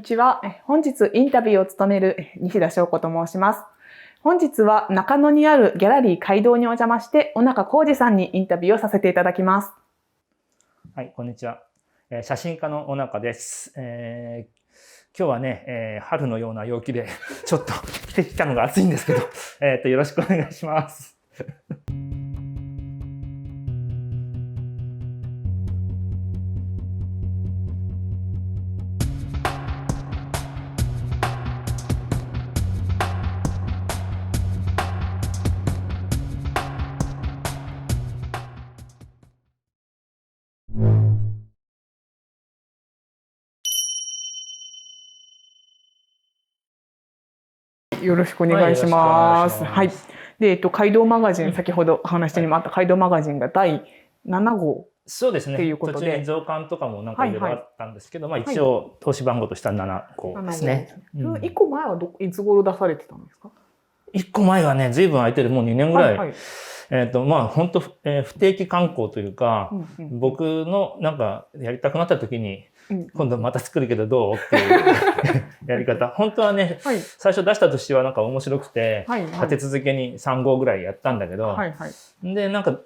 ちは。本日インタビューを務める西田翔子と申します。本日は中野にあるギャラリー街道にお邪魔して尾中浩二さんにインタビューをさせていただきます。はい、こんにちは。写真家の尾中です。今日はね、春のような陽気でちょっと着てきたのが暑いんですけど、よろしくお願いします。よろしくお願いします。はい。で、街道マガジン、先ほどお話にもあった街道マガジンが第7号。そうですね。ということで途中に増刊とかもなんかいろいろあったんですけど、一応投資番号としては7個ですね。1個前はいつ頃出されてたんですか？1個前はね、随分空いてる、もう2年ぐらい。本当、不定期刊行というか、僕のなんかやりたくなった時に、今度また作るけどどうっていうやり方。本当はね、最初出したとしてはなんか面白くて、立て続けに3号ぐらいやったんだけど、で、なんか、こ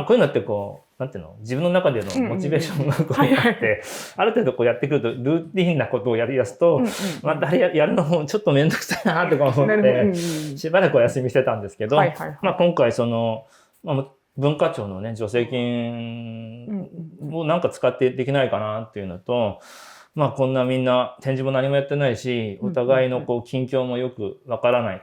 ういうのってこう、なんていうの、自分の中でのモチベーションがこうあって、ある程度こうやってくると、ルーティンなことをやり出すと、またやるのもちょっとめんどくさいなとか思って、しばらくお休みしてたんですけど、今回その、文化庁のね、助成金をなんか使ってできないかなっていうのと、こんなみんな展示も何もやってないし、お互いのこう近況もよくわからない、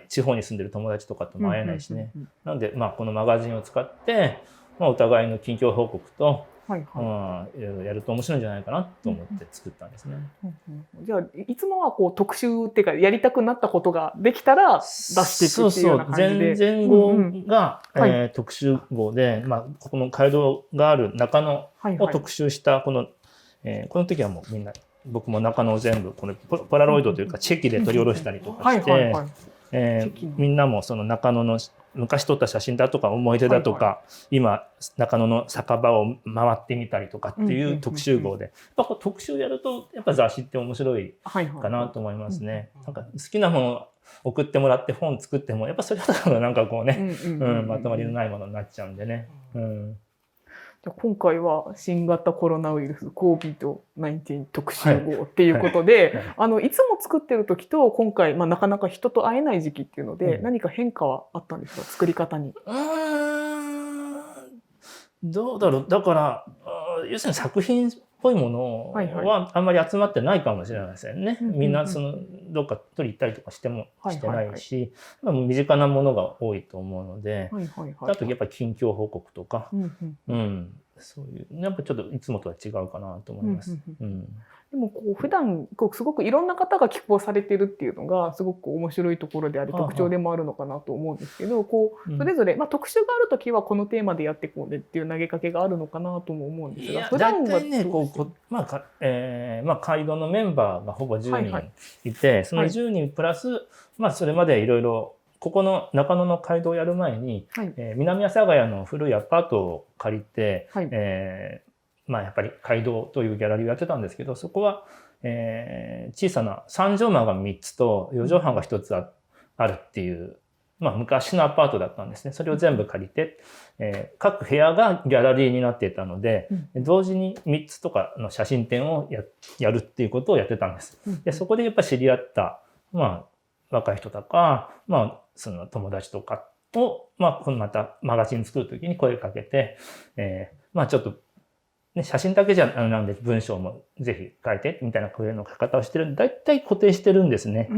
地方に住んでる友達とかとも会えないしね。なので、このマガジンを使って、お互いの近況報告と、いろいろやると面白いんじゃないかなと思って作ったんですね。じゃあ、いつもはこう特集っていうか、やりたくなったことができたら出していくっていうような感じで。前後が特集号で、ここの街道がある中野を特集したこの時はもうみんな、僕も中野を全部、このポラロイドというかチェキで撮り下ろしたりとかして、みんなもその中野の昔撮った写真だとか思い出だとか、今中野の酒場を回ってみたりとかっていう特集号で、特集やるとやっぱ雑誌って面白いかなと思いますね。なんか好きなものを送ってもらって本作っても、やっぱそれはなんかこうね、まとまりのないものになっちゃうんでね。今回は新型コロナウイルス COVID-19 特集号っていうことで、いつも作ってる時と今回、なかなか人と会えない時期っていうので、何か変化はあったんですか、作り方に。どうだろう。だから、要するに作品っぽいものはあんまり集まってないかもしれないですよね。みんなどっか取り行ったりとかしてないし、身近なものが多いと思うので、あとやっぱり近況報告とか、そういう、やっぱちょっといつもとは違うかなと思います。でも普段すごくいろんな方が寄稿されてるっていうのがすごく面白いところであり特徴でもあるのかなと思うんですけど、それぞれ特集がある時はこのテーマでやっていこうねっていう投げかけがあるのかなとも思うんですが、普段はね、街道のメンバーがほぼ10人いて、その10人プラスそれまでいろいろここの中野の街道をやる前に、南阿佐ヶ谷の古いアパートを借りて、やっぱり街道というギャラリーをやってたんですけど、そこは、小さな3畳間が3つと4畳半が1つあるっていう、昔のアパートだったんですね。それを全部借りて、各部屋がギャラリーになっていたので、同時に3つとかの写真展をやるっていうことをやってたんです。でそこでやっぱ知り合った、若い人とか、その友達とかを、またマガジン作るときに声かけて、ちょっと、写真だけじゃなんで文章もぜひ書いてみたいな声の書き方をしてるんで、だいたい固定してるんですね。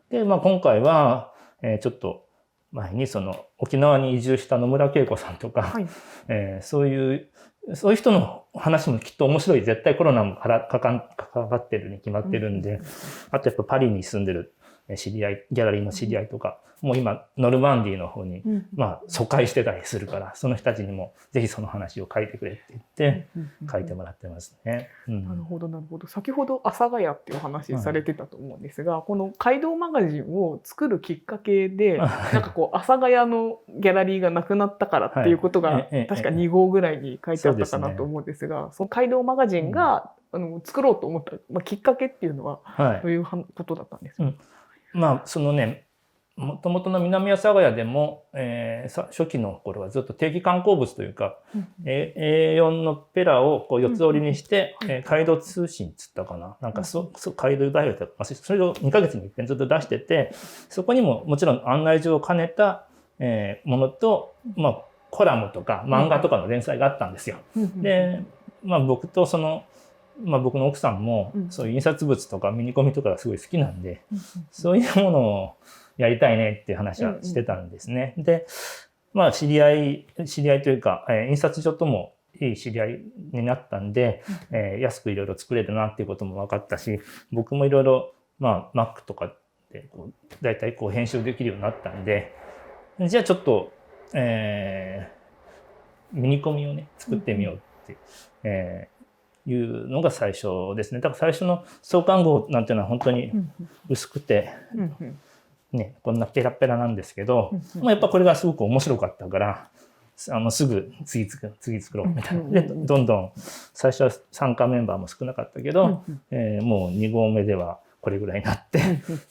で、今回は、ちょっと前にその沖縄に移住した野村恵子さんとか、そういう人の話もきっと面白い。絶対コロナもかかってるに決まってるんで、あとやっぱパリに住んでる、知り合い、ギャラリーの知り合いとか、もう今ノルマンディーの方に、疎開してたりするから、その人たちにもぜひその話を書いてくれって言って書いてもらってますね。なるほどなるほど。先ほど阿佐ヶ谷っていうお話されてたと思うんですが、この街道マガジンを作るきっかけで、なんかこう阿佐ヶ谷のギャラリーがなくなったからっていうことが、確か2号ぐらいに書いてあったかなと思うんですが、その街道マガジンが作ろうと思ったきっかけっていうのはどういうことだったんですか？まあそのね、もともとの南阿佐ヶ谷でも、初期の頃はずっと定期観光物というか、A4 のペラをこう四つ折りにして、街道通信っつったかな、なんか街道大学とか、それを2ヶ月に一遍ずっと出してて、そこにももちろん案内状を兼ねた、ものと、まあコラムとか漫画とかの連載があったんですよ。で、まあ僕と僕の奥さんもそういう印刷物とかミニコミとかがすごい好きなんで、そういうものをやりたいねっていう話はしてたんですね。で、まあ知り合いというか、印刷所ともいい知り合いになったんで、安くいろいろ作れるなっていうことも分かったし、僕もいろいろまあ Mac とかでだいたい編集できるようになったんで、じゃあちょっと、ミニコミをね作ってみようって、いうのが最初ですね。だから最初の創刊号なんていうのは本当に薄くて、ね、こんなペラペラなんですけど、まあやっぱこれがすごく面白かったから、すぐ次作ろうみたいな。で、どんどん最初は参加メンバーも少なかったけど、もう2号目ではこれぐらいになって、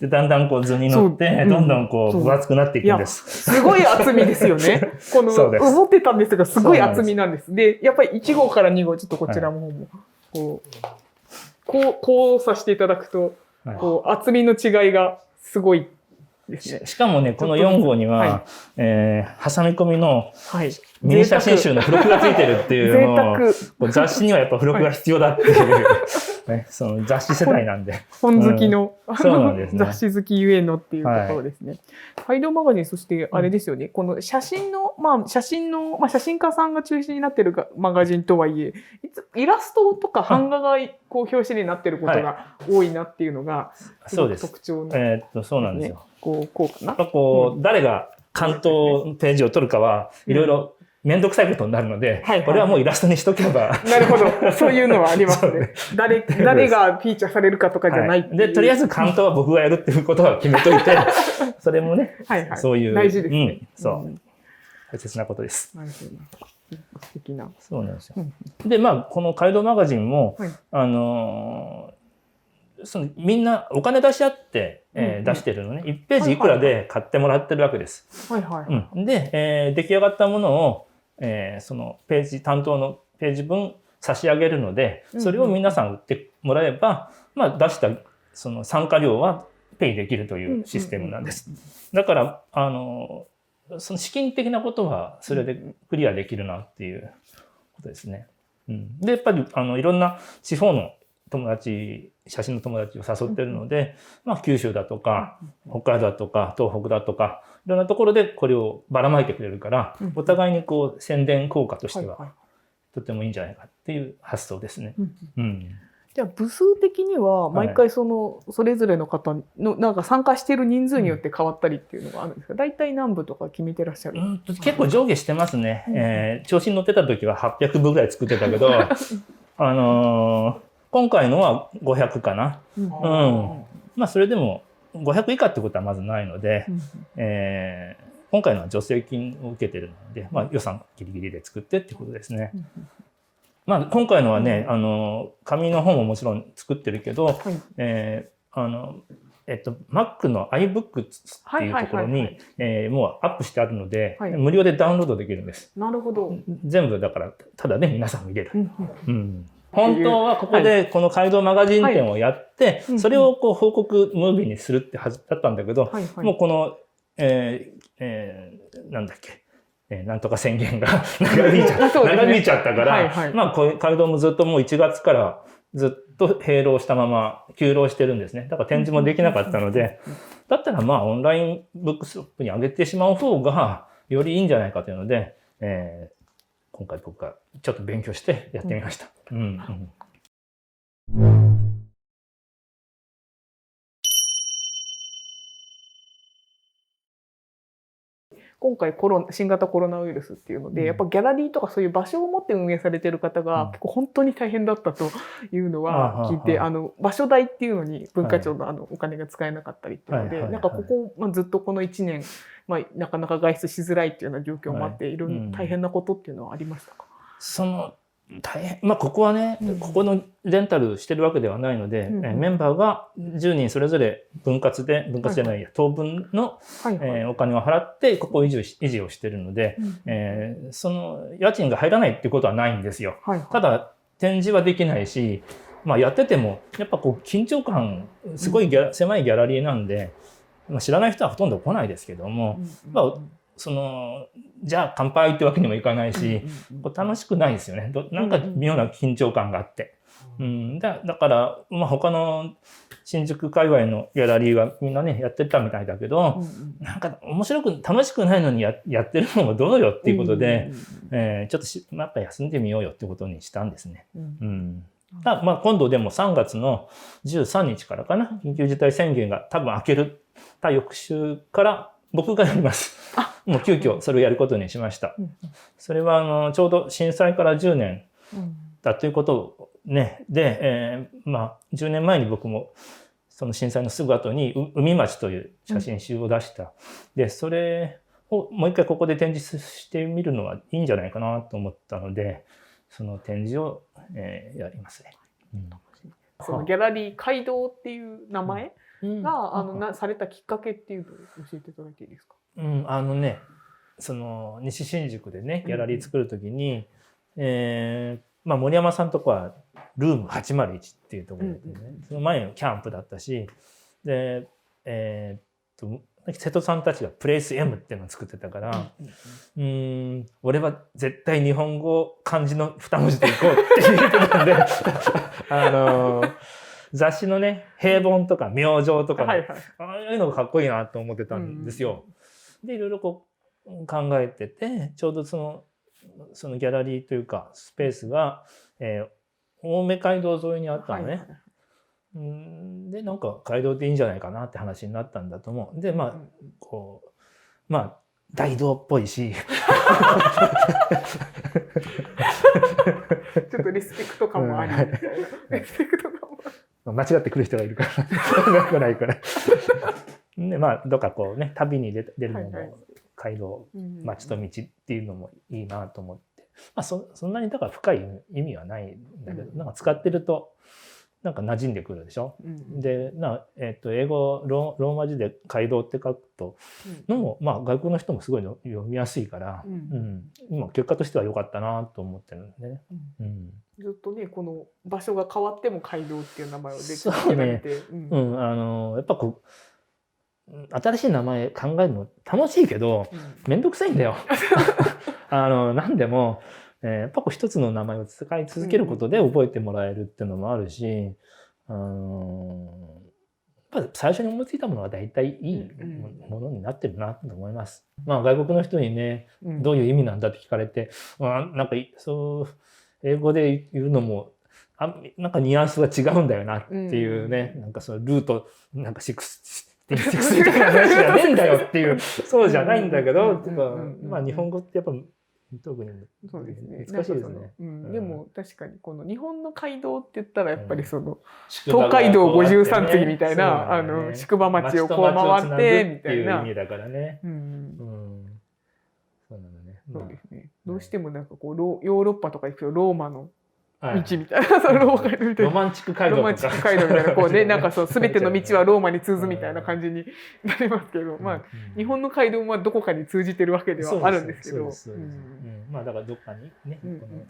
でだんだん図に乗って、どんどん分厚くなっていくんです。すごい厚みですよね。この思ってたんですが、すごい厚みなんです。で、やっぱり1号から2号、ちょっとこちらの方も、こうさせていただくと、厚みの違いがすごいですね。しかもね、この4号には、挟み込みのミニ写真集の付録がついてるっていうのを、雑誌にはやっぱ付録が必要だっていう、ね、その雑誌世代なんで。本好きの、そうなんですね、雑誌好きゆえのっていうところですね。街道マガジン、そしてあれですよね、この写真写真家さんが中心になってるマガジンとはいえ、イラストとか版画が表紙になってることが多いなっていうのが、すごく特徴の。そうなんですよ。こうかな。誰が関東ページを取るかはいろいろめんどくさいことになるので、これはもうイラストにしとけば。なるほど。そういうのはありますね。誰がフィーチャーされるかとかじゃないっていう。で、とりあえず関東は僕がやるっていうことは決めといて、それもね、そういう。大事ですね。そう。大切なことです。なるほど。素敵な。そうなんですよ。で、この街道マガジンも、みんなお金出し合って出してるのね。1ページいくらで買ってもらってるわけです。で、出来上がったものを、そのページ担当のページ分差し上げるので、それを皆さん売ってもらえば、出したその参加料はペイできるというシステムなんです。だから、その資金的なことはそれでクリアできるなっていうことですね。で、やっぱりいろんな地方の写真の友達を誘ってるので、九州だとか、北海道だとか、東北だとか、いろんなところでこれをばらまいてくれるから、お互いに宣伝効果としては、とてもいいんじゃないかっていう発想ですね。じゃあ、部数的には、毎回それぞれの方の、なんか参加している人数によって変わったりっていうのがあるんですか？大体何部とか決めてらっしゃる？結構上下してますね。調子に乗ってた時は800部ぐらい作ってたけど、今回のは500かな。それでも500以下ってことはまずないので、今回のは助成金を受けてるので、予算ギリギリで作ってってことですね。今回のはね、紙の本ももちろん作ってるけど、Mac の iBooks っていうところにもうアップしてあるので、無料でダウンロードできるんです。なるほど。全部だから、ただで皆さん見れる。本当はここでこの街道マガジン展をやって、それを報告ムービーにするってはずだったんだけど、もうこの、なんだっけ、なんとか宣言が長引いちゃったから、街道もずっともう1月からずっと閉労したまま休労してるんですね。だから展示もできなかったので、だったらオンラインブックショップに上げてしまう方がよりいいんじゃないかというので、今回僕がちょっと勉強してやってみました。今回新型コロナウイルスっていうので、やっぱギャラリーとかそういう場所を持って運営されてる方が結構本当に大変だったというのは聞いて、場所代っていうのに文化庁のお金が使えなかったりっていうので、なんかここ、ずっとこの1年、なかなか外出しづらいっていうような状況もあって、いろいろ大変なことっていうのはありましたか？大変、ここはね、ここのレンタルしてるわけではないので、メンバーが10人それぞれ分割じゃないや、当分の、お金を払ってここを維持をしてるので、その家賃が入らないっていうことはないんですよ。ただ展示はできないし、やっててもやっぱこう緊張感すごい狭いギャラリーなんで、知らない人はほとんど来ないですけども、じゃあ乾杯ってわけにもいかないし、楽しくないですよね。なんか妙な緊張感があって。だから、他の新宿界隈のギャラリーはみんなね、やってたみたいだけど、なんか楽しくないのにやってるのもどうよっていうことで、ちょっとやっぱ休んでみようよってことにしたんですね。今度でも3月の13日からかな、緊急事態宣言が多分明けた翌週から僕がやります。もう急遽それをやることにしました。それはちょうど震災から10年だということをね、で、10年前に僕もその震災のすぐ後に海町という写真集を出した。で、それをもう一回ここで展示してみるのはいいんじゃないかなと思ったので、その展示を、やりますね。そのギャラリー街道っていう名前がされたきっかけっていうのを教えていただいていいですか？その西新宿でねギャラリー作る時に、森山さんとこはルーム801っていうところでね、その前のキャンプだったし、で瀬戸さんたちがプレイス M っていうのを作ってたから、俺は絶対日本語漢字の2文字でいこうって言ってたんで雑誌のね平凡とか明星とか、ああいうのがかっこいいなと思ってたんですよ。でいろいろこう考えてて、ちょうどそのギャラリーというかスペースが、青梅街道沿いにあったのね。でなんか街道でいいんじゃないかなって話になったんだと思う。で大道っぽいしちょっとリスペクト感もありみたいな。リスペクト感も間違ってくる人がいるからないからでどっかこうね旅に出るのも街道、街と道っていうのもいいなと思って、そんなにだから深い意味はないんだけど、なんか使ってるとなんか馴染んでくるでしょ。で英語ローマ字で街道って書くとのも、外国の人もすごい読みやすいから、結果としては良かったなと思ってるんでね。ずっとねこの場所が変わっても街道っていう名前をできてやっぱこう新しい名前考えるの楽しいけどめんどくさいんだよ。何でもやっぱこう一つの名前を使い続けることで覚えてもらえるっていうのもあるし、やっぱ最初に思いついたものが大体いいものになってるなと思います。外国の人にね、どういう意味なんだって聞かれて、なんか英語で言うのもなんかニュアンスが違うんだよなっていうね、なんかそのルートなんか6みたいな話じゃねえんだよっていうそうじゃないんだけど、日本語ってやっぱ特に難しいですね。でも確かにこの日本の街道って言ったらやっぱりその東海道53次みたいな宿場町をこう回ってみたいな意味だからね。そうですね。どうしてもなんかこうヨーロッパとか行くとローマの道みたいな、ロマンチック街道とか、ロマンチック街道みたいなこうね、なんかそう全ての道はローマに通ずみたいな感じになりますけど、日本の街道はどこかに通じてるわけではあるんですけど、だからどっかにね、この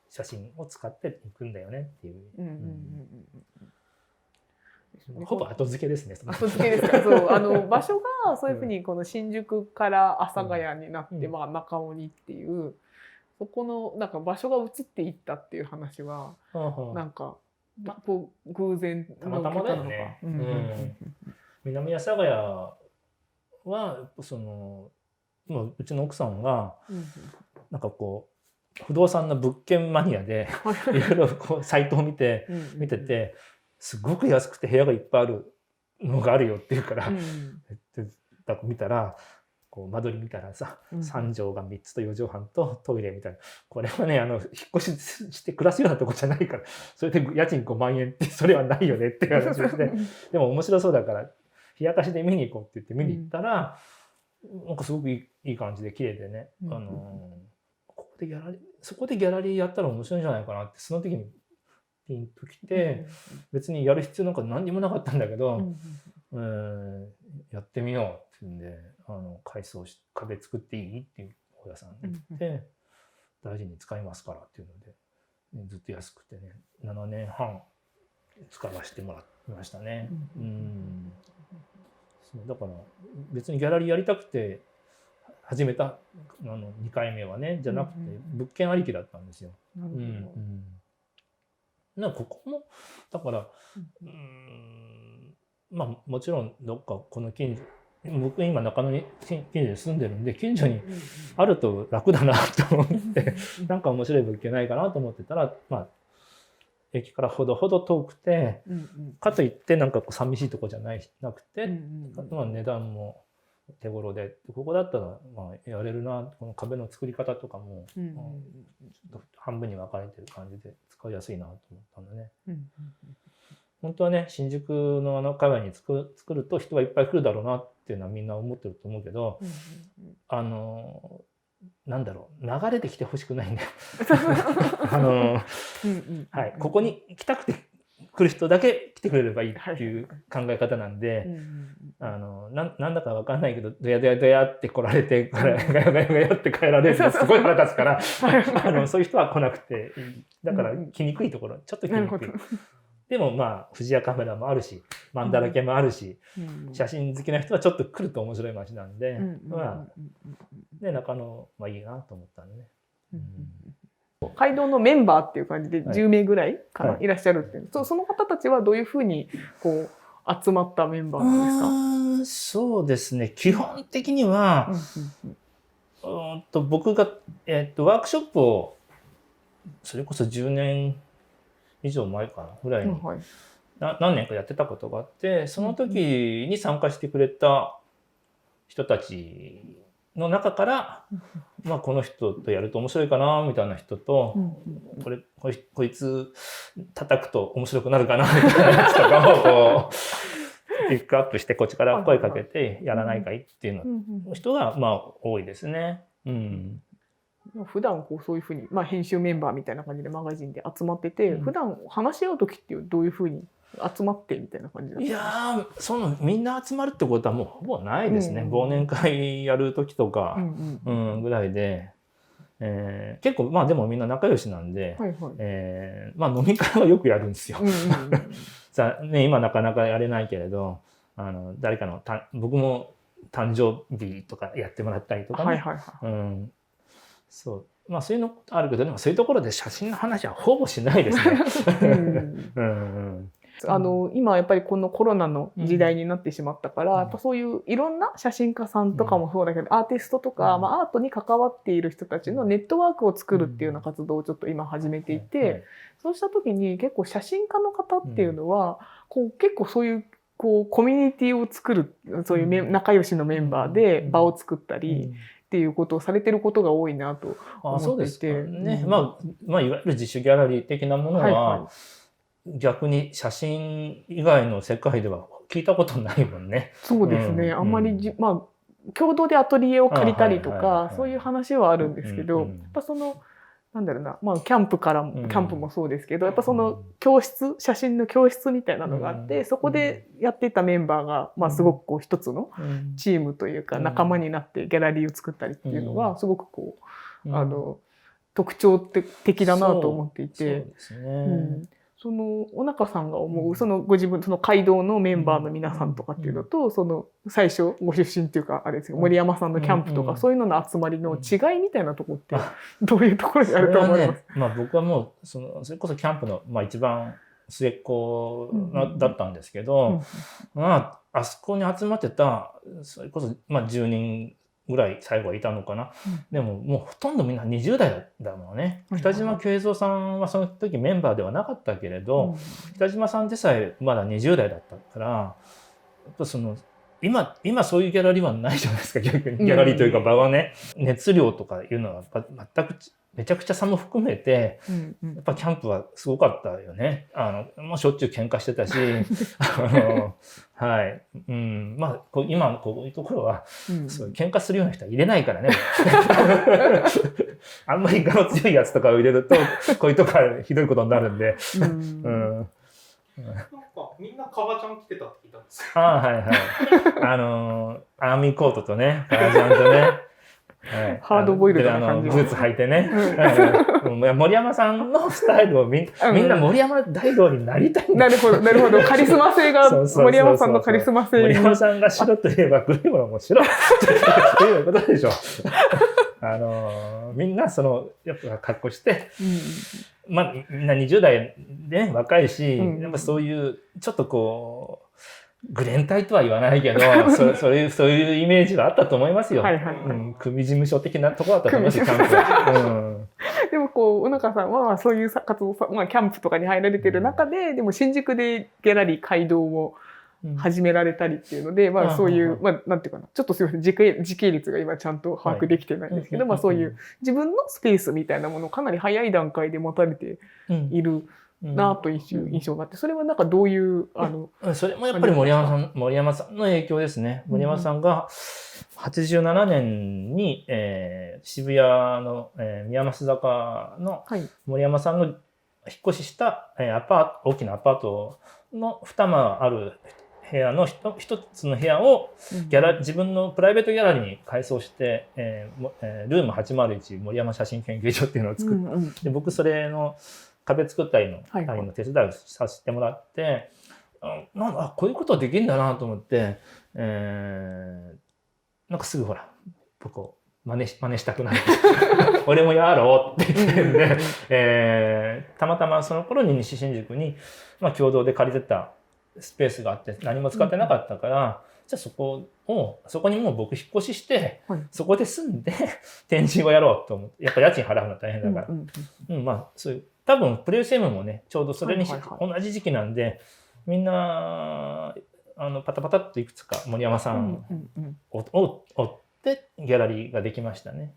写真を使っていくんだよねっていう。ほぼ後付けですね。後付けですか。そう場所がそういうふうにこの新宿から阿佐ヶ谷になって中尾にっていう。そこのなんか場所が移っていったっていう話はなんかこう偶然たまたまだよね。南阿佐ヶ谷はもううちの奥さんがなんかこう不動産の物件マニアでいろいろこうサイトを見ててすごく安くて部屋がいっぱいあるのがあるよって言うから見たらこう間取り見たらさ、3畳が3つと4畳半とトイレみたいな、これはね引っ越しして暮らすようなとこじゃないから、それで家賃5万円ってそれはないよねっていう話をしてでも面白そうだから冷やかしで見に行こうって言って見に行ったら、なんかすごくいい感じで綺麗でね、そこでギャラリーやったら面白いんじゃないかなってその時にピンときて、別にやる必要なんか何にもなかったんだけど、やってみようって言うんで改装し壁作っていいっていう大家さんに言って、大事に使いますからっていうので、ずっと安くてね7年半使わせてもらいましたね。そうだから別にギャラリーやりたくて始めた2回目はねじゃなくて物件ありきだったんですよ。ここもだからまあもちろんどっかこの近所、僕今中野に近所に住んでるんで近所にあると楽だなと思ってなんか面白い物件ないかなと思ってたら、まあ駅からほどほど遠くて、かといってなんかこう寂しいとこじゃなくて、まあ値段も手頃で、ここだったらまあやれるな、この壁の作り方とかも、ちょっと半分に分かれてる感じで使いやすいなと思ったんだね。本当はね新宿の界隈に作ると人はいっぱい来るだろうなっていうのはみんな思ってると思うけど、なんだろう流れてきてほしくないんだよ。はい、ここに来たくて来る人だけ来てくれればいいっていう考え方なんで、なんだか分かんないけどドヤドヤドヤって来られてガヤガヤガヤって帰られるのすごい腹立つからそういう人は来なくていい。だから来にくいところちょっと来にくい。でもまあ富士屋カメラもあるしマンダラケもあるし、写真好きな人はちょっと来ると面白い街なんで、まあで中野はいいなと思ったんでね。街道のメンバーっていう感じで10名ぐらいかな、いらっしゃるっていう、その方たちはどういうふうにこう集まったメンバーなんですか？そうですね、基本的には僕が、ワークショップをそれこそ10年以上前かなぐらいに何年かやってたことがあって、その時に参加してくれた人たちの中から、まあこの人とやると面白いかなみたいな人と、こいつ叩くと面白くなるかなみたいなやつとかをこうピックアップしてこっちから声かけてやらないかいっていうの人がまあ多いですね。普段こうそういうふうに、まあ、編集メンバーみたいな感じでマガジンで集まってて、普段話し合う時ってどういうふうに集まってみたいな感じなんですか？いやみんな集まるってことはもうほぼないですね。忘年会やる時とかぐらいで、結構まあでもみんな仲良しなんで、まあ飲み会はよくやるんですよ。今なかなかやれないけれど誰かの僕も誕生日とかやってもらったりとかね。そうまあそういうのあるけど、でもそういうところで写真の話はほぼしないですね。今やっぱりこのコロナの時代になってしまったから、やっぱそういういろんな写真家さんとかもそうだけど、アーティストとか、まあ、アートに関わっている人たちのネットワークを作るっていうような活動をちょっと今始めていて、そうした時に結構写真家の方っていうのはこう結構そういうこうコミュニティを作る、そういう仲良しのメンバーで場を作ったりっていうことをされてることが多いなと思っていて、まあいわゆる自主ギャラリー的なものは、逆に写真以外の世界では聞いたことないもんね。そうですね。あんまりまあ共同でアトリエを借りたりとかそういう話はあるんですけど、やっぱそのなんだろうな、まあキャンプもそうですけど、やっぱその教室、写真の教室みたいなのがあって、そこでやっていたメンバーがまあすごくこう一つのチームというか仲間になってギャラリーを作ったりっていうのがすごくこう特徴的だなと思っていて。その小中さんが思うそのご自分その街道のメンバーの皆さんとかっていうのと、その最初ご出身っていうかあれですけど森山さんのキャンプとかそういうのの集まりの違いみたいなところってどういうところにあると思います？まあ僕はもうそれこそキャンプの一番末っ子だったんですけど、まああそこに集まってたそれこそ10人ぐらい最後はいたのかな、でももうほとんどみんな20代だもんね。北島慶三さんはその時メンバーではなかったけれど、北島さんでさえまだ20代だったから、やっぱその今そういうギャラリーはないじゃないですか、逆に。ギャラリーというか場はね、熱量とかいうのは全くめちゃくちゃ差も含めて、やっぱキャンプはすごかったよね。もうしょっちゅう喧嘩してたし、はい。まあ、今こういうところは、そう喧嘩するような人は入れないからね。あんまり我の強いやつとかを入れると、こういうとこはひどいことになるんで。なんかみんな革ジャン着てたって聞いたんですよ。はいはい。アーミーコートとね、革ジャンとね。はい、ハードボイルドな感じブーツ履いてね、森山さんのスタイルをみんな森山大道になりたいんだ。なるほどなるほど。カリスマ性が森山さんのカリスマ性。森山さんが白といえば黒いものも白ということでしょ。みんなやっぱ格好して、まあみんな20代で、ね、若いし、やっぱそういうちょっとこう。グレン隊とは言わないけど、そういうイメージはあったと思いますよ。組事務所的なところだったと思いますよ、キャンプは。でも小中さんはそういう活動、キャンプとかに入られてる中で、でも新宿でギャラリー街道を始められたりっていうので、そういう、なんていうかな、ちょっとすみません、時系列が今ちゃんと把握できてないんですけど、そういう自分のスペースみたいなものをかなり早い段階で持たれている。なという印象があって、それはなんかどういうそれもやっぱり森山さんの影響ですね。森山さんが87年に、渋谷の、宮益坂の森山さんの引っ越しした、大きなアパートの2間ある部屋の一つの部屋を自分のプライベートギャラリーに改装して、ルーム801森山写真研究所っていうのを作って、で僕それの壁作ったりの手伝いをさせてもらって、こういうことできるんだなと思って、なんかすぐほら僕を真似したくなる俺もやろうって言ってんで、たまたまその頃に西新宿に、共同で借りてたスペースがあって何も使ってなかったから、じゃあそこにもう僕引っ越しして、そこで住んで展示をやろうと思って、やっぱ家賃払うの大変だから、そういう多分プレイセームもねちょうどそれに同じ時期なんで、みんなパタパタっといくつか森山さんを追ってギャラリーができましたね。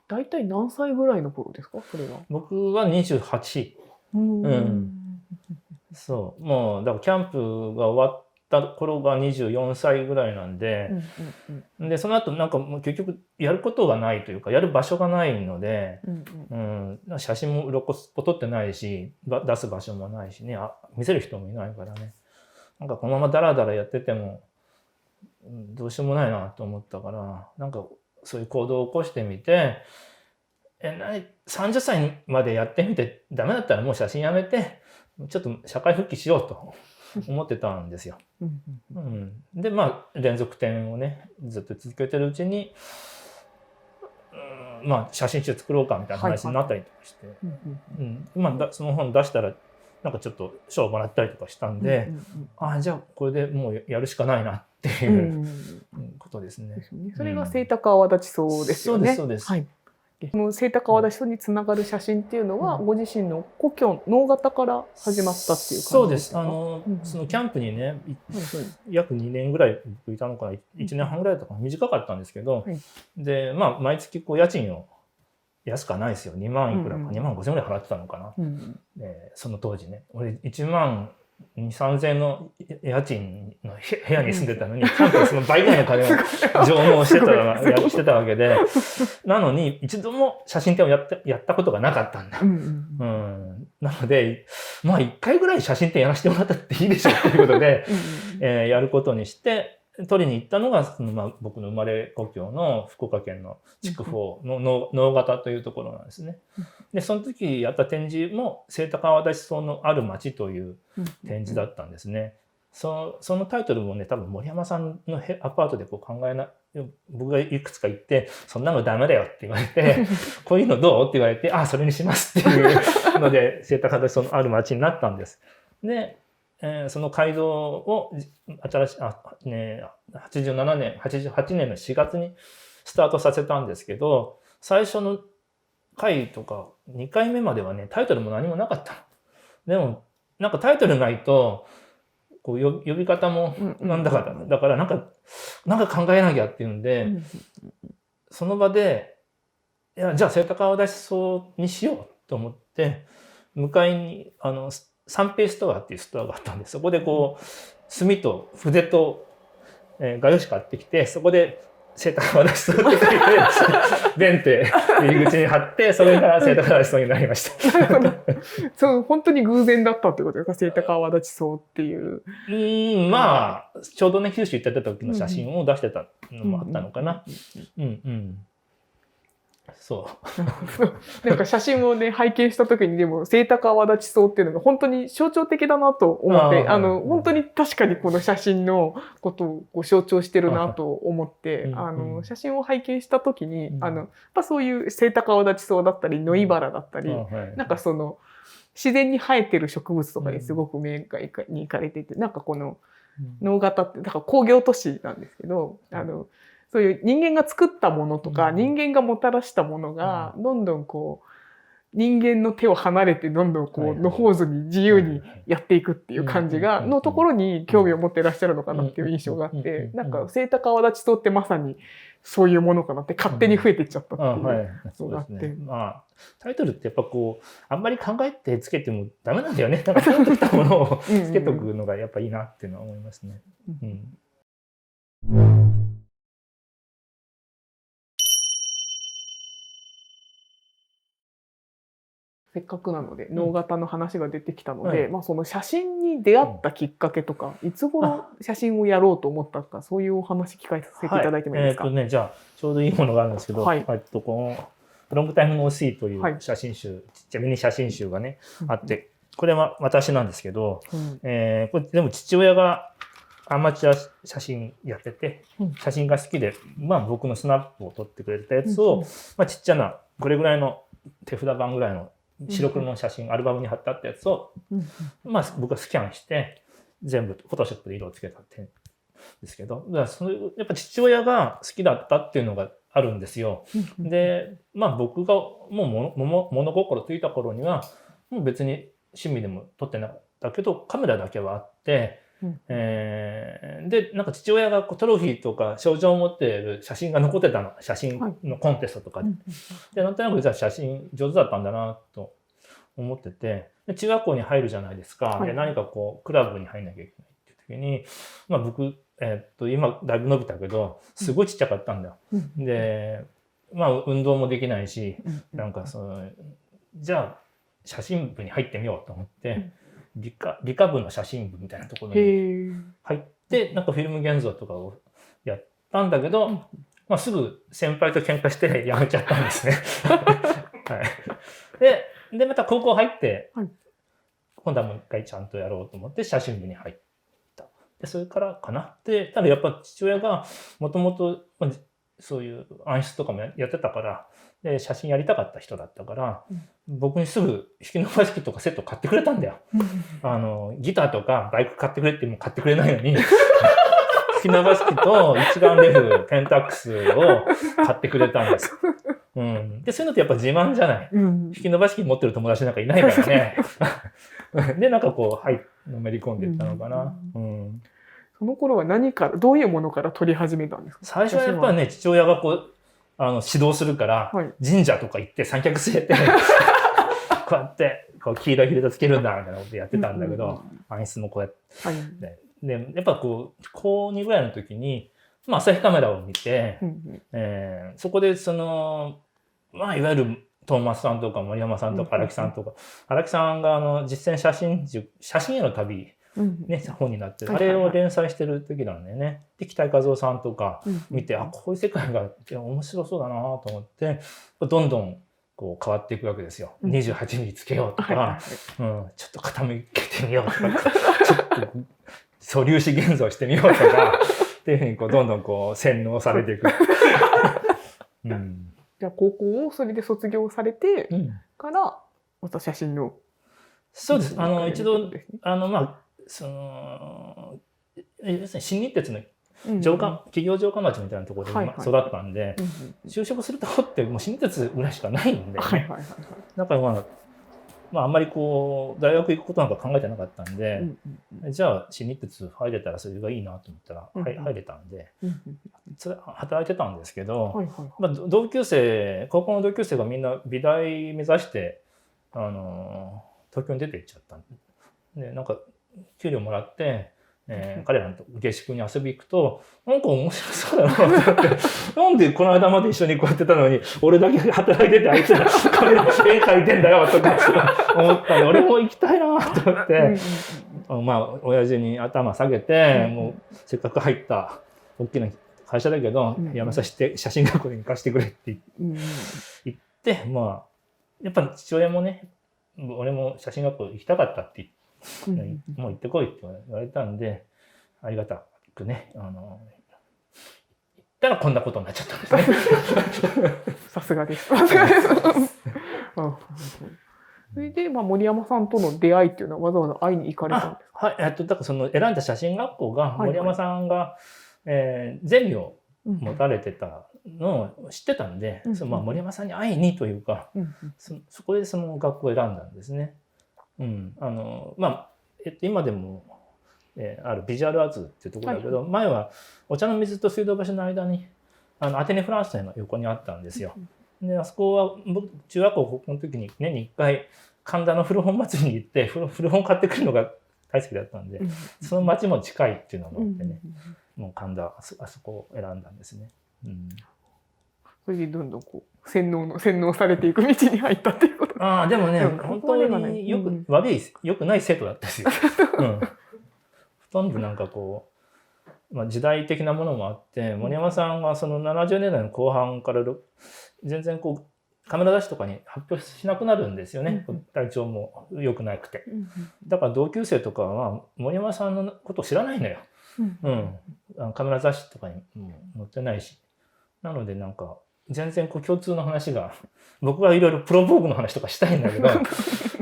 大体何歳ぐらいの頃ですか、それは。僕は28。そうもうだからキャンプが終わった頃が24歳ぐらいなんで、でその後なんかもう結局やることがないというかやる場所がないので、写真も鱗撮ってないし出す場所もないしね、見せる人もいないからね、なんかこのままダラダラやっててもどうしようもないなと思ったから、なんかそういう行動を起こしてみて、30歳までやってみてダメだったらもう写真やめてちょっと社会復帰しようと思ってたんですよ。で連続展をねずっと続けてるうちに、写真集作ろうかみたいな話になったりとかして、その本出したらなんかちょっと賞をもらったりとかしたんで、じゃあこれでもうやるしかないなっていうことですね。それが清高泡立ちそうですよね。そうです。この清高泡立ちそうにつながる写真っていうのは、ご自身の故郷能形から始まったっていう感じですか。そうです。そのキャンプにね、約2年ぐらい僕いたのかな、1年半ぐらいとか短かったんですけど、で毎月家賃を安くはないですよ、2万いくらか、2万5千円ぐらい払ってたのかな、その当時ね。俺1万2、3000円の家賃の部屋に住んでたのに、キャンプでその倍ぐらいの金を上納してたわけで、なのに一度も写真展をやったことがなかったんだ。なので、1回ぐらい写真展やらせてもらったっていいでしょっていうことで、やることにして、取りに行ったのが僕の生まれ故郷の福岡県の筑豊の能形というところなんですね。でその時やった展示も清高泡立ち荘のある町という展示だったんですね。そのタイトルもね多分森山さんのアパートで僕がいくつか行ってそんなのダメだよって言われてこういうのどうって言われてそれにしますっていうので清高泡立ち荘のある町になったんです。でその街道を87年、88年の4月にスタートさせたんですけど、最初の回とか2回目まではね、タイトルも何もなかった。でも、なんかタイトルないと、こう呼び方もなんだかだからなんか考えなきゃっていうんで、その場でいやじゃあセイタカアワダチソウにしようと思って向かいに三平ストアっていうストアがあったんでそこでこう墨と筆と、画用紙買ってきてそこでセイタカアワダチソウって書いて弁って入り口に貼ってそれからセイタカアワダチソウになりました。なるほど。そう本当に偶然だったってことですか、セイタカアワダチソウっていう。まあちょうどね九州行ってた時の写真を出してたのもあったのかな。そうなんか写真をね拝見した時にでもセイタカアワダチソウっていうのが本当に象徴的だなと思って本当に確かにこの写真のことをこう象徴してるなと思って写真を拝見した時にそういうセイタカアワダチソウだったりノイバラだったりなんかその自然に生えてる植物とかにすごく目がに行かれていてなんかこの直方ってだから工業都市なんですけどそういう人間が作ったものとか、人間がもたらしたものがどんどんこう人間の手を離れてどんどんこう野放図に自由にやっていくっていう感じがのところに興味を持ってらっしゃるのかなっていう印象があってなんかセイタカアワダチソウってまさにそういうものかなって勝手に増えていっちゃったっていうのがあって。タイトルってやっぱこうあんまり考えてつけてもダメなんだよね。だから考えてきたものをつけとくのがやっぱいいなっていうのは思いますね。せっかくなので能型の話が出てきたので、その写真に出会ったきっかけとか、いつ頃写真をやろうと思ったかそういうお話聞かせていただいてもいいですか。じゃあちょうどいいものがあるんですけど、このロングタイムノーシーという写真集、ちっちゃめに写真集がね、あってこれは私なんですけど、これでも父親がアマチュア写真やってて、写真が好きで、僕のスナップを撮ってくれたやつを、ちっちゃなこれぐらいの手札版ぐらいの白黒の写真、アルバムに貼ってあったやつを、僕がスキャンして全部フォトショップで色をつけたってですけど、やっぱ父親が好きだったっていうのがあるんですよ。で、僕がもう物心ついた頃にはもう別に趣味でも撮ってなかったけどカメラだけはあって。でなんか父親がトロフィーとか賞状を持っている写真が残ってたの写真のコンテストとかでなんとなくじゃあ写真上手だったんだなと思っててで中学校に入るじゃないですか、で何かこうクラブに入んなきゃいけないっていう時に、僕、今だいぶ伸びたけどすごいちっちゃかったんだよ。で運動もできないしなんかじゃあ写真部に入ってみようと思って。理科部の写真部みたいなところに入ってなんかフィルム現像とかをやったんだけど、すぐ先輩と喧嘩してやめちゃったんですね。でまた高校入って、今度はもう一回ちゃんとやろうと思って写真部に入った。でそれからかな。でただやっぱ父親がもともとそういう暗室とかもやってたからで写真やりたかった人だったから、僕にすぐ引き伸ばし機とかセット買ってくれたんだよ。ギターとかバイク買ってくれっても買ってくれないのに引き伸ばし機と一眼レフペンタックスを買ってくれたんです。でそういうのってやっぱ自慢じゃない。引き伸ばし機持ってる友達なんかいないからね。でなんかこうのめり込んでいったのかな。その頃はどういうものから撮り始めたんですか。最初はやっぱりね父親がこう指導するから、神社とか行って三脚据えてこうやってこう黄色いフィルターつけるんだみたいなことやってたんだけど、暗室もこうやって、でやっぱこう高2ぐらいの時に、朝日カメラを見て、そこでいわゆるトーマスさんとか森山さんとか荒木さんとか、荒木さんが実践写真への旅本になってあれを連載してる時なんだよね。で北井和夫さんとか見て、こういう世界が面白そうだなと思ってどんどんこう変わっていくわけですよ。28ミリつけようとか、ちょっと傾けてみようとかちょっと素粒子現像してみようとかっていうふうにこうどんどんこう洗脳されていく。じゃあ高校をそれで卒業されてからまた写真のそうです。一度要するに新日鉄の企業城下町みたいなところで育ったんで、就職するとこってもう新日鉄ぐらいしかないんで、だからまああんまりこう大学行くことなんか考えてなかったんで、じゃあ新日鉄入れたらそれがいいなと思ったら、入れたんで、それ働いてたんですけど、まあ、同級生高校の同級生がみんな美大目指して東京に出て行っちゃったんで、なんか給料もらって。彼らの下宿に遊び行くとなんか面白そうだなと思ってなんでこの間まで一緒にこうやってたのに俺だけ働いててあいつら彼ら絵描いてんだよとか思ったんで俺も行きたいなと思ってまあ親父に頭下げてもうせっかく入った大きな会社だけど辞めさせて写真学校に行かせてくれって言ってまあやっぱ父親もね俺も写真学校行きたかったって言って。もう行ってこいって言われたんでありがたくね行ったらこんなことになっちゃったんですね。さすがです。それで、まあ、森山さんとの出会いっていうのはわざわざ会いに行かれたんですか？はい、だからその選んだ写真学校が森山さんが、ゼミを持たれてたのを知ってたんで、まあ、森山さんに会いにというか、そこでその学校を選んだんですね。まあ今でも、あるビジュアルアーツっていうところだけど、前はお茶の水と水道橋の間にアテネ・フランスの横にあったんですよ。であそこは僕中学校高校の時に年に1回神田の古本祭りに行って古本買ってくるのが大好きだったんで、その町も近いっていうのもあってね、もう神田あそこを選んだんですね。それでどんどんこう洗脳されていく道に入ったっていうこと。でもね本当によくない生徒だったですよ。ほとんどなんかこう、まあ、時代的なものもあって森山さんがその70年代の後半から全然こうカメラ雑誌とかに発表しなくなるんですよね、体調も良くなくて。だから同級生とかは森山さんのことを知らないのよ。カメラ雑誌とかに載ってないし。なのでなんか全然こう共通の話が僕はいろいろプロボーグの話とかしたいんだけど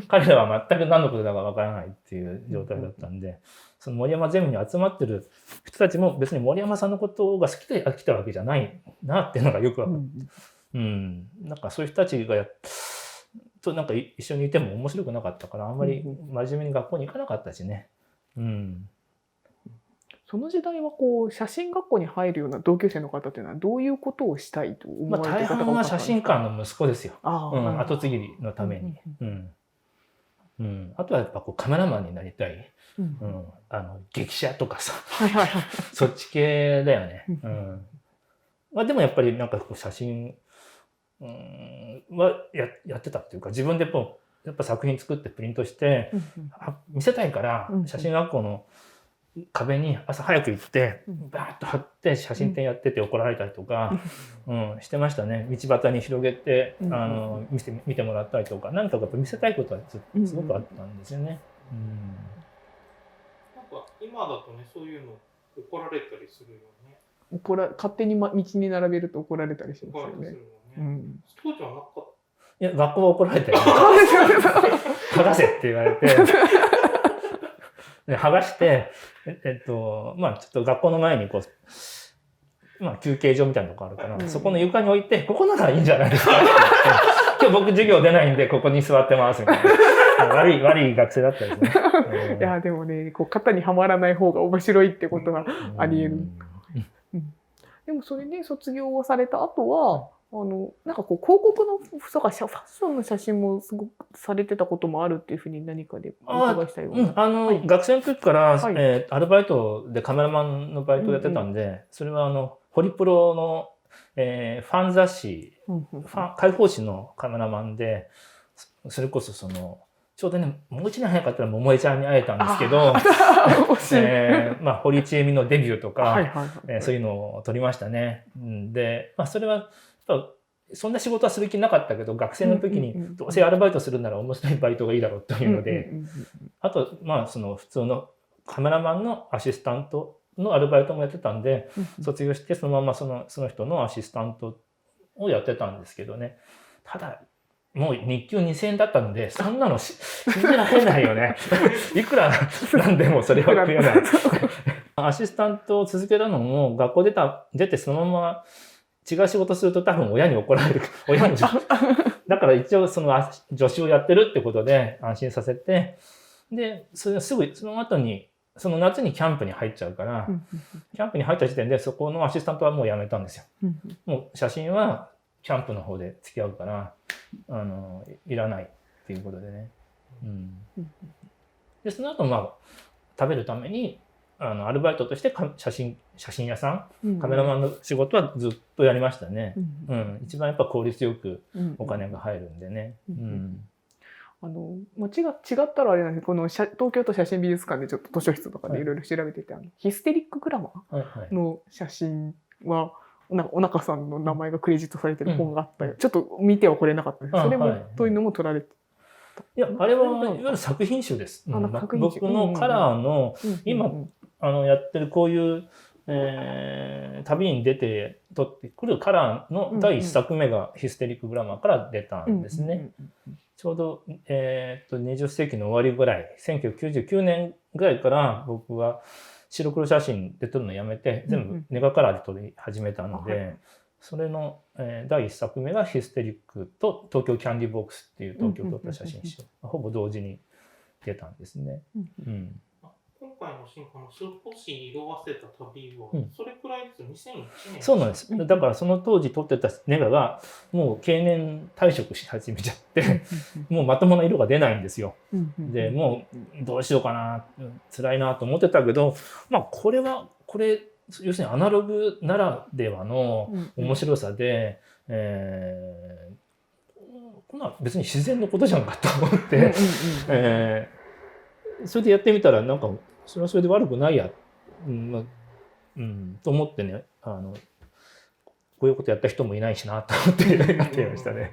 彼らは全く何のことだかわからないっていう状態だったんで、その森山ゼミに集まってる人たちも別に森山さんのことが好きで来たわけじゃないなっていうのがよく分かって、なんかそういう人たちがとなんか一緒にいても面白くなかったからあんまり真面目に学校に行かなかったしね。その時代はこう写真学校に入るような同級生の方というのはどういうことをしたいと思われていた方が多かったんですか？大半は写真館の息子ですよ。後継ぎのために。あとはやっぱこうカメラマンになりたい。劇写とかさ、そっち系だよね。でもやっぱりなんかこう写真はやってたっていうか自分でやっぱ作品作ってプリントして見せたいから写真学校の壁に朝早く行ってバーッと貼って写真展やってて怒られたりとか、してましたね。道端に広げて見てもらったりとか何かやっぱ見せたいことはすごくあったんですよね。なんか今だとねそういうの怒られたりするよね。勝手に道に並べると怒られたりしますよね。当時はなかった。いや学校は怒られたよ。剥がせって言われて。剥がしてまあちょっと学校の前にこう、まあ、休憩所みたいなとこあるから、そこの床に置いてここならいいんじゃないですかって今日僕授業出ないんでここに座ってますみたいな悪い学生だったですね。いやでもねこう型にはまらない方が面白いってことがあり得る。でもそれで卒業をされた後はなんかこう広告のファッションの写真もすごくされてたこともあるっていうふうに何かでお伺いしたような。学生の時から、アルバイトでカメラマンのバイトをやってたんで、それはホリプロの、ファン雑誌、開放誌のカメラマンでそれこそちょうどねもう一年早かったら桃江ちゃんに会えたんですけどまあ、堀ちえみのデビューとかそういうのを撮りましたね。で、まあ、それはそんな仕事はする気なかったけど学生の時にどうせアルバイトするなら面白いバイトがいいだろうというので、あとまあ普通のカメラマンのアシスタントのアルバイトもやってたんで、卒業してそのままその人のアシスタントをやってたんですけどね。ただもう日給2000円だったのでそんなの信じられないよね。いくらなんでもそれは食えない。アシスタントを続けたのも学校出てそのまま違う仕事すると多分親に怒られる。だだから一応その助手をやってるってことで安心させて、でそれすぐその後にその夏にキャンプに入っちゃうから、キャンプに入った時点でそこのアシスタントはもう辞めたんですよ。もう写真はキャンプの方で付き合うからいらないっていうことでね。でその後食べるためにアルバイトとして写真屋さん、カメラマンの仕事はずっとやりましたね。一番やっぱ効率よくお金が入るんでね。違ったらあれなんですけど、この東京都写真美術館でちょっと図書室とかでいろいろ調べてて、ヒステリックグラマーの写真はなんか小中さんの名前がクレジットされてる本があったよ。ちょっと見てはこれなかったです。それもというのも取られて。いや、あれはいわゆる作品集です。僕のカラーの今やってるこういう、旅に出て撮ってくるカラーの第1作目がヒステリックグラマーから出たんですね。ちょうど、20世紀の終わりぐらい、1999年ぐらいから僕は白黒写真で撮るのやめて全部ネガカラーで撮り始めたので、それの、第1作目がヒステリックと東京キャンディボックスっていう東京撮った写真集、ほぼ同時に出たんですね。今回の進化の少し色あせた旅は、それくらいです、2001年。そうなんです。だからその当時撮ってたネガがもう経年退職し始めちゃってもうまともな色が出ないんですよ。でもうどうしようかな、辛いなと思ってたけど、これ要するにアナログならではの面白さで、こんな別に自然のことじゃんかと思ってそれでやってみたらなんかそれはそれで悪くないや、と思ってね、こういうことやった人もいないしなと思ってやってましたね。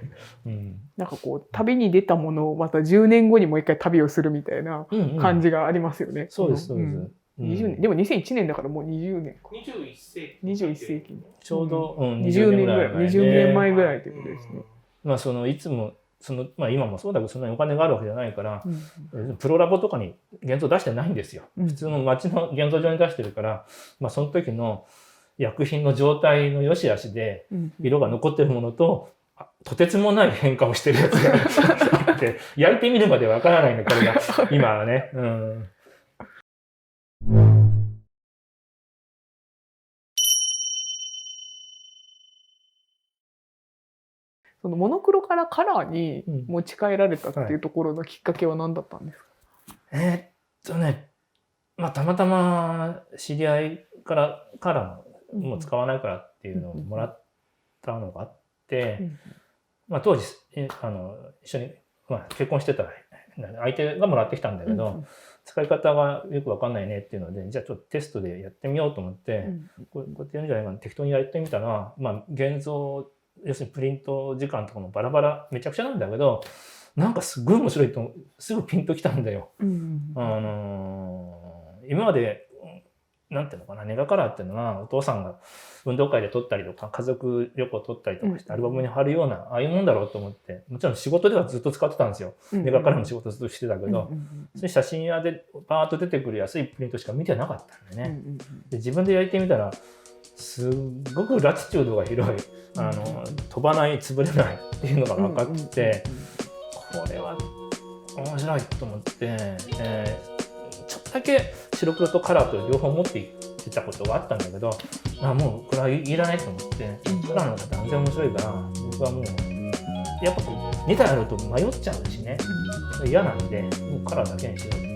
なんかこう旅に出たものをまた10年後にもう一回旅をするみたいな感じがありますよね。そうですそうです。20年でも2001年だからもう20年か。21世紀ちょうど20年ぐらい、20年前ぐらいということですね。いつも今もそうだけどそんなにお金があるわけじゃないから、プロラボとかに現像出してないんですよ。普通の街の現像場に出してるから、その時の薬品の状態の良し悪しで色が残ってるものと、とてつもない変化をしてるやつがあって焼いてみるまでわからないね、これが今はね。そのモノクロからカラーに持ち替えられたっていうところのきっかけは何だったんですか？たまたま知り合いからカラーも使わないからっていうのをもらったのがあって、当時一緒に、結婚してた相手がもらってきたんだけど、使い方がよくわかんないねっていうので、じゃあちょっとテストでやってみようと思って、こうやってやるんじゃないかな、適当にやってみたら、現像要するにプリント時間とかもバラバラめちゃくちゃなんだけど、なんかすごい面白いとすぐピンときたんだよ。今までなんていうのかな、ネガカラーっていうのはお父さんが運動会で撮ったりとか家族旅行撮ったりとかしてアルバムに貼るようなああいうもんだろうと思って、もちろん仕事ではずっと使ってたんですよ。ネガカラーの仕事ずっとしてたけど、それ写真屋でバーッと出てくる安いプリントしか見てなかったんでね。で自分で焼いてみたらすっごくラチチュードが広い、飛ばない潰れないっていうのが分かって、これは面白いと思って、ちょっとだけ白黒とカラーと両方持っていってたことがあったんだけど、もうこれはいらないと思って、カラーの方が断然面白いから、僕はもうやっぱ2台あると迷っちゃうしね、嫌なんでもうカラーだけにしよう